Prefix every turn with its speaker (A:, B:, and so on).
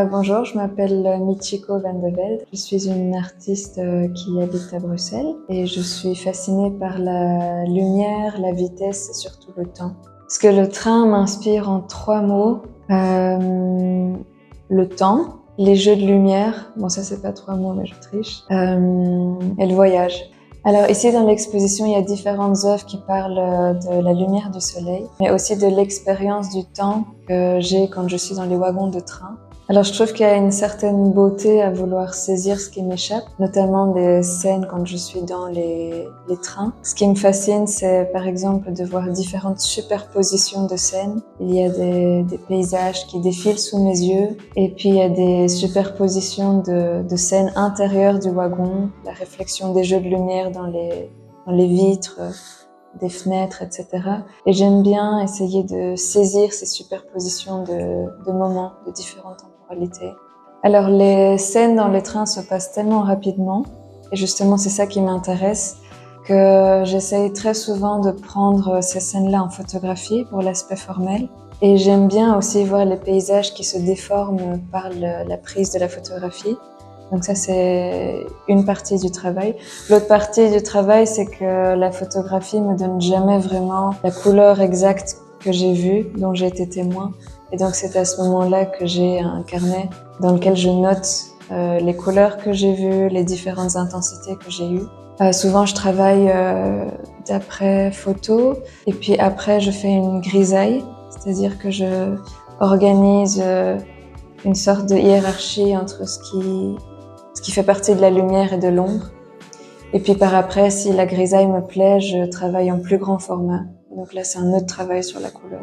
A: Bonjour, je m'appelle Michiko van de Velde. Je suis une artiste qui habite à Bruxelles et je suis fascinée par la lumière, la vitesse et surtout le temps. Parce que le train m'inspire en 3 mots. Le temps, les jeux de lumière, bon ça c'est pas 3 mots mais je triche, et le voyage. Alors ici dans l'exposition, il y a différentes œuvres qui parlent de la lumière du soleil, mais aussi de l'expérience du temps que j'ai quand je suis dans les wagons de train. Alors je trouve qu'il y a une certaine beauté à vouloir saisir ce qui m'échappe, notamment des scènes quand je suis dans les trains. Ce qui me fascine, c'est par exemple de voir différentes superpositions de scènes. Il y a des paysages qui défilent sous mes yeux, et puis il y a des superpositions de scènes intérieures du wagon, la réflexion des jeux de lumière dans les vitres, des fenêtres, etc. Et j'aime bien essayer de saisir ces superpositions de moments, de différentes temporalités. Alors les scènes dans les trains se passent tellement rapidement, et justement c'est ça qui m'intéresse, que j'essaye très souvent de prendre ces scènes-là en photographie pour l'aspect formel. Et j'aime bien aussi voir les paysages qui se déforment par la prise de la photographie. Donc ça, c'est une partie du travail. L'autre partie du travail, c'est que la photographie me donne jamais vraiment la couleur exacte que j'ai vue, dont j'ai été témoin. Et donc c'est à ce moment-là que j'ai un carnet dans lequel je note les couleurs que j'ai vues, les différentes intensités que j'ai eues. Souvent, je travaille d'après photo, et puis après, je fais une grisaille, c'est-à-dire que je organise une sorte de hiérarchie entre ce qui fait partie de la lumière et de l'ombre. Et puis par après, si la grisaille me plaît, je travaille en plus grand format. Donc là, c'est un autre travail sur la couleur.